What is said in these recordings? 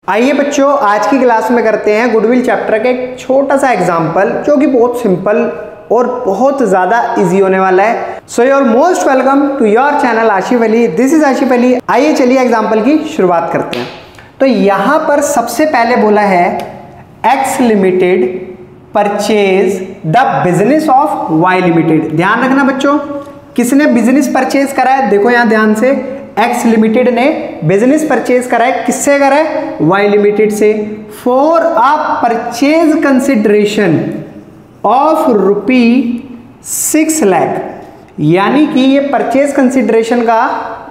आइए बच्चों, आज की क्लास में करते हैं गुडविल चैप्टर का एक छोटा सा एग्जाम्पल जो कि बहुत सिंपल और बहुत ज़्यादा इजी होने वाला है। So your most welcome to your channel Asif Ali. This is Asif Ali. आइए चलिए एग्जाम्पल की शुरुआत करते हैं। तो यहाँ पर सबसे पहले बोला है X limited purchase the business of Y limited. ध्यान रखना बच्चों, किसने बिजनेस परचेज करा है? देखो यहाँ ध्यान से, एक्स लिमिटेड ने बिजनेस परचेज करा है। किससे करा है? वाई लिमिटेड से। For a purchase consideration of ₹6 lakh. यानी कि ये परचेज कंसिडरेशन का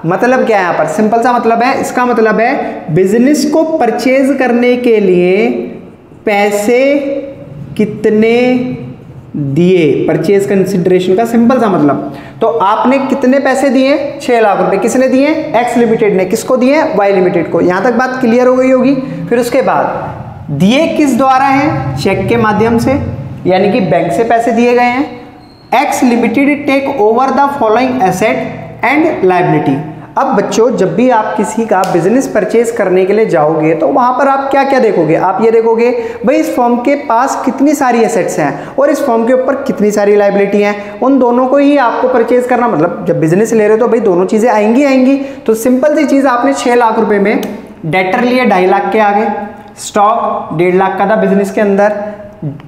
मतलब क्या है? यहाँ पर सिंपल सा मतलब है, इसका मतलब है बिजनेस को परचेज करने के लिए पैसे कितने दिए। परचेज कंसिडरेशन का सिंपल सा मतलब, तो आपने कितने पैसे दिए? 6 लाख रुपए। किसने दिए? एक्स लिमिटेड ने। किसको दिए? वाई लिमिटेड को। यहां तक बात क्लियर हो गई होगी। फिर उसके बाद दिए किस द्वारा हैं? चेक के माध्यम से, यानी कि बैंक से पैसे दिए गए हैं। X limited take over the following asset and liability. अब बच्चों, जब भी आप किसी का बिजनेस परचेज करने के लिए जाओगे तो वहां पर आप क्या क्या देखोगे? आप ये देखोगे भाई इस फर्म के पास कितनी सारी एसेट्स हैं और इस फर्म के ऊपर कितनी सारी लायबिलिटी हैं। उन दोनों को ही आपको परचेज करना, मतलब जब बिजनेस ले रहे हो तो भाई दोनों चीजें आएंगी। तो सिंपल सी चीज, आपने 6 लाख रुपए में डेटर लिए 2.5 लाख के आगे, स्टॉक 1.5 लाख का था बिजनेस के अंदर,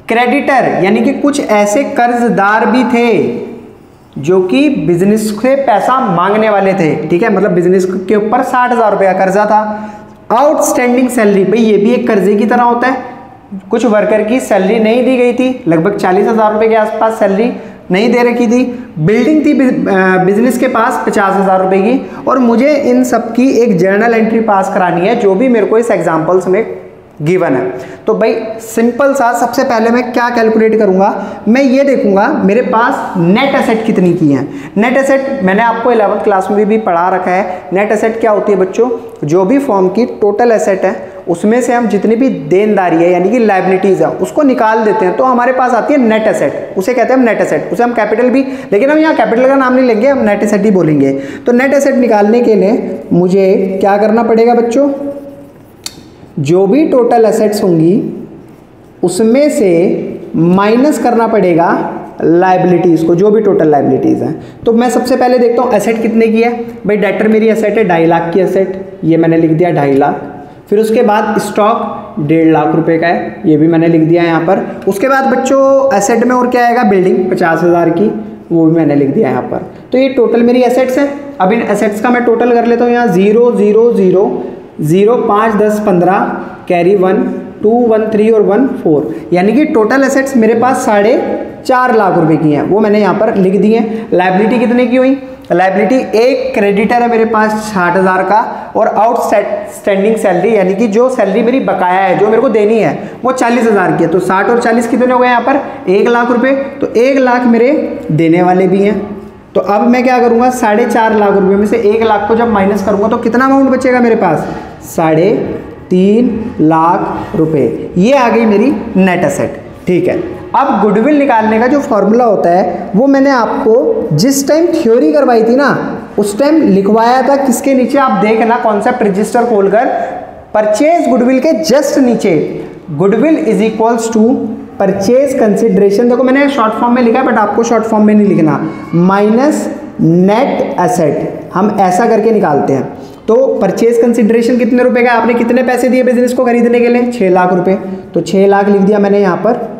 क्रेडिटर यानी कि कुछ ऐसे कर्जदार भी थे जो कि बिजनेस से पैसा मांगने वाले थे। ठीक है, मतलब बिजनेस के ऊपर 60,000 रुपये का कर्जा था। आउटस्टैंडिंग सैलरी, भाई ये भी एक कर्जे की तरह होता है। कुछ वर्कर की सैलरी नहीं दी गई थी, लगभग 40,000 रुपये के आसपास सैलरी नहीं दे रखी थी। बिल्डिंग थी बिजनेस के पास 50,000 रुपये की, और मुझे इन सब की एक जर्नल एंट्री पास करानी है जो भी मेरे को इस एग्जाम्पल्स में गिवन है। तो भाई सिंपल सा, सबसे पहले मैं क्या कैलकुलेट करूंगा? मैं ये देखूंगा मेरे पास नेट एसेट कितनी की है। नेट एसेट मैंने आपको 11th क्लास में भी पढ़ा रखा है। नेट एसेट क्या होती है बच्चों? जो भी फॉर्म की टोटल एसेट है उसमें से हम जितनी भी देनदारी है यानी कि लायबिलिटीज है उसको निकाल देते हैं तो हमारे पास आती है नेट एसेट। उसे कहते हैं हम नेट एसेट। उसे हम कैपिटल भी, लेकिन हम यहाँ कैपिटल का नाम नहीं लेंगे, हम नेट एसेट ही बोलेंगे। तो नेट एसेट निकालने के लिए मुझे क्या करना पड़ेगा बच्चों? जो भी टोटल एसेट्स होंगी उसमें से माइनस करना पड़ेगा लायबिलिटीज़ को, जो भी टोटल लायबिलिटीज़ हैं। तो मैं सबसे पहले देखता हूँ एसेट कितने की है। भाई डेटर मेरी एसेट है 2.5 लाख की एसेट, ये मैंने लिख दिया 2.5 लाख। फिर उसके बाद स्टॉक 1.5 लाख रुपए का है, ये भी मैंने लिख दिया यहाँ पर। उसके बाद बच्चों एसेट में और क्या आएगा? बिल्डिंग 50,000 की, वो भी मैंने लिख दिया यहाँ पर। तो ये टोटल मेरी एसेट्स है। अब इन एसेट्स का मैं टोटल कर लेता हूँ। यहाँ 0 0 0 0 5 10 15 कैरी 1 2 1 3 और 1 4, यानी कि टोटल एसेट्स मेरे पास 4.5 लाख रुपए की हैं, वो मैंने यहाँ पर लिख दी है। लायबिलिटी कितने की हुई? लायबिलिटी, एक क्रेडिटर है मेरे पास 60,000 का, और आउटस्टैंडिंग सैलरी यानी कि जो सैलरी मेरी बकाया है जो मेरे को देनी है वो 40,000 की है। तो 60 और 40 कितने हो गए यहाँ पर? 1 लाख रुपए। तो 1 लाख मेरे देने वाले भी हैं। तो अब मैं क्या करूंगा? 4.5 लाख रुपए में से 1 लाख को जब माइनस करूंगा तो कितना अमाउंट बचेगा मेरे पास? 3.5 लाख रुपए। ये आ गई मेरी नेट एसेट। ठीक है, अब गुडविल निकालने का जो फॉर्मूला होता है वो मैंने आपको जिस टाइम थ्योरी करवाई थी ना उस टाइम लिखवाया था। किसके नीचे? आप देखना कॉन्सेप्ट रजिस्टर खोलकर, परचेज गुडविल के जस्ट नीचे goodwill is equals to purchase consideration. देखो मैंने शॉर्ट फॉर्म में लिखा है बट आपको शॉर्ट फॉर्म में नहीं लिखना, माइनस नेट एसेट। हम ऐसा करके निकालते हैं। तो परचेज कंसिडरेशन कितने रुपए का? आपने कितने पैसे दिए बिजनेस को खरीदने के लिए? 6 लाख रुपए। तो 6 लाख लिख दिया मैंने यहाँ पर,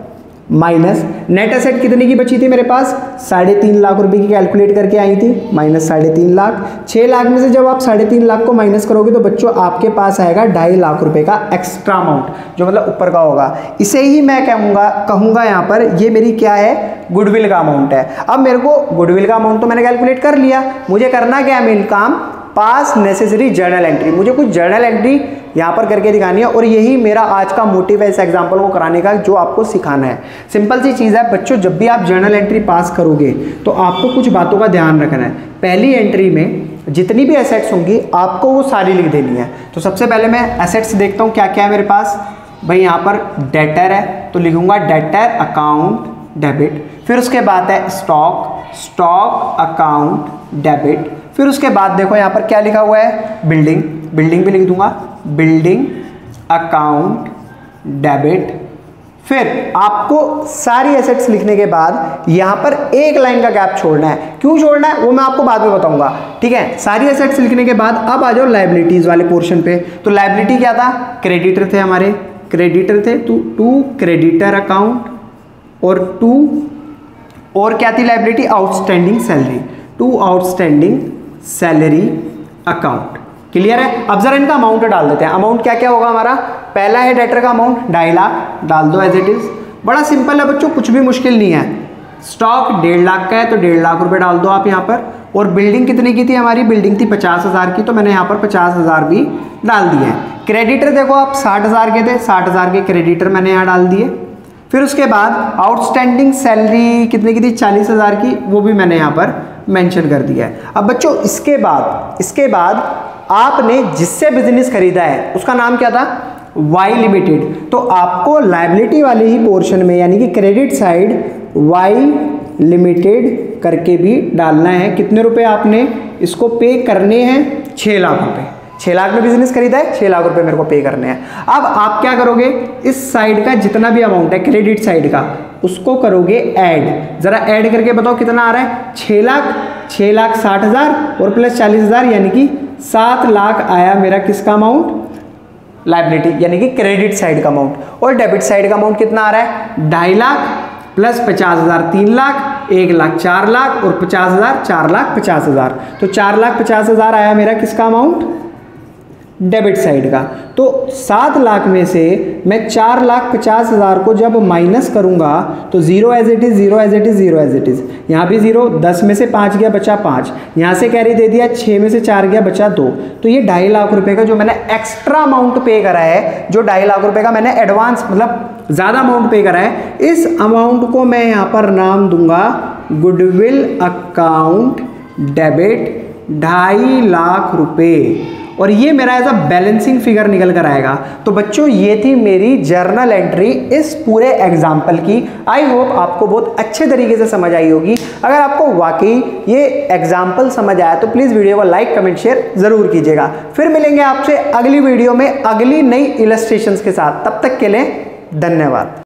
माइनस नेट एसेट कितने की बची थी मेरे पास? 3.5 लाख रुपए की कैलकुलेट करके आई थी, माइनस 3.5 लाख। 6 लाख में से जब आप 3.5 लाख को माइनस करोगे तो बच्चों आपके पास आएगा 2.5 लाख रुपए का एक्स्ट्रा अमाउंट, जो मतलब ऊपर का होगा। इसे ही मैं कहूँगा यहाँ पर ये मेरी क्या है? गुडविल का अमाउंट है। अब मेरे को गुडविल का अमाउंट तो मैंने कैलकुलेट कर लिया, मुझे करना क्या है? मेन काम पास नेसेसरी जर्नल एंट्री। मुझे कुछ जर्नल एंट्री यहाँ पर करके दिखानी है और यही मेरा आज का मोटिव है इस एग्जाम्पल को कराने का, जो आपको सिखाना है। सिंपल सी चीज़ है बच्चों, जब भी आप जर्नल एंट्री पास करोगे तो आपको कुछ बातों का ध्यान रखना है। पहली एंट्री में जितनी भी एसेट्स होंगी आपको वो सारी लिख देनी है। तो सबसे पहले मैं एसेट्स देखता हूँ क्या क्या है मेरे पास। भाई यहाँ पर डेटर है तो लिखूंगा डेटर अकाउंट डेबिट। फिर उसके बाद है स्टॉक अकाउंट डेबिट। फिर उसके बाद देखो यहाँ पर क्या लिखा हुआ है? बिल्डिंग भी लिख दूंगा, बिल्डिंग अकाउंट डेबिट। फिर आपको सारी एसेट्स लिखने के बाद यहां पर एक लाइन का गैप छोड़ना है। क्यों छोड़ना है वो मैं आपको बाद में बताऊंगा, ठीक है। सारी एसेट्स लिखने के बाद अब आ जाओ लायबिलिटीज वाले पोर्शन पे। तो लायबिलिटी क्या था, क्रेडिटर थे हमारे, क्रेडिटर थे तो 2 क्रेडिटर अकाउंट और 2 और क्या थी liability, outstanding salary, 2 outstanding salary account. Clear है। अब जरा इनका अमाउंट डाल देते हैं। अमाउंट क्या क्या होगा हमारा, पहला है डेटर का अमाउंट 2.5 लाख, डाल दो एज इट इज। बड़ा सिंपल है बच्चों, कुछ भी मुश्किल नहीं है। स्टॉक 1.5 लाख का है तो 1.5 लाख रुपए डाल दो आप यहाँ पर। और बिल्डिंग कितने की थी हमारी, बिल्डिंग थी 50,000 की, तो मैंने यहाँ पर 50,000 भी डाल दिए हैं। क्रेडिटर देखो आप 60,000 के थे, 60,000 के क्रेडिटर मैंने यहाँ डाल दिए। फिर उसके बाद आउटस्टैंडिंग सैलरी कितने की थी, 40,000 की, वो भी मैंने यहाँ पर मेंशन कर दिया है। अब बच्चों इसके बाद आपने जिससे बिजनेस खरीदा है उसका नाम क्या था, वाई लिमिटेड। तो आपको लायबिलिटी वाले ही पोर्शन में यानी कि क्रेडिट साइड वाई लिमिटेड करके भी डालना है। कितने रुपए आपने इसको पे करने हैं, 6 लाख रुपए। 6 लाख में बिजनेस खरीदा है, 6 लाख रुपए मेरे को पे करने हैं। अब आप क्या करोगे, इस साइड का जितना भी अमाउंट है क्रेडिट साइड का उसको करोगे ऐड। जरा ऐड करके बताओ कितना आ रहा है, 6 लाख 60,000 और प्लस 40,000 यानी कि 7 लाख आया मेरा किसका अमाउंट, लायबिलिटी यानी कि क्रेडिट साइड का अमाउंट। और डेबिट साइड का अमाउंट कितना आ रहा है, 2.5 लाख प्लस 50,000 3 लाख, 1 लाख 4 लाख और 50,000 4 लाख 50,000। तो 4 लाख 50,000 आया मेरा किसका अमाउंट, डेबिट साइड का। तो 7 लाख में से मैं 4 लाख 50,000 को जब माइनस करूंगा तो 0 as it is, 0 as it is, 0 as it is. यहाँ भी 0, 10 में से 5 गया बचा 5, यहाँ से कैरी दे दिया, 6 में से 4 गया बचा 2। तो ये 2.5 लाख रुपए का जो मैंने एक्स्ट्रा अमाउंट पे करा है, जो 2.5 लाख रुपए का मैंने एडवांस मतलब ज़्यादा अमाउंट पे करा है, इस अमाउंट को मैं यहाँ पर नाम दूंगा गुडविल अकाउंट डेबिट 2.5 लाख रुपए। और ये मेरा एज अ बैलेंसिंग फिगर निकल कर आएगा। तो बच्चों ये थी मेरी जर्नल एंट्री इस पूरे एग्जाम्पल की। आई होप आपको बहुत अच्छे तरीके से समझ आई होगी। अगर आपको वाकई ये एग्जाम्पल समझ आया तो प्लीज़ वीडियो को लाइक कमेंट शेयर ज़रूर कीजिएगा। फिर मिलेंगे आपसे अगली वीडियो में अगली नई इलस्ट्रेशंस के साथ। तब तक के लिए धन्यवाद।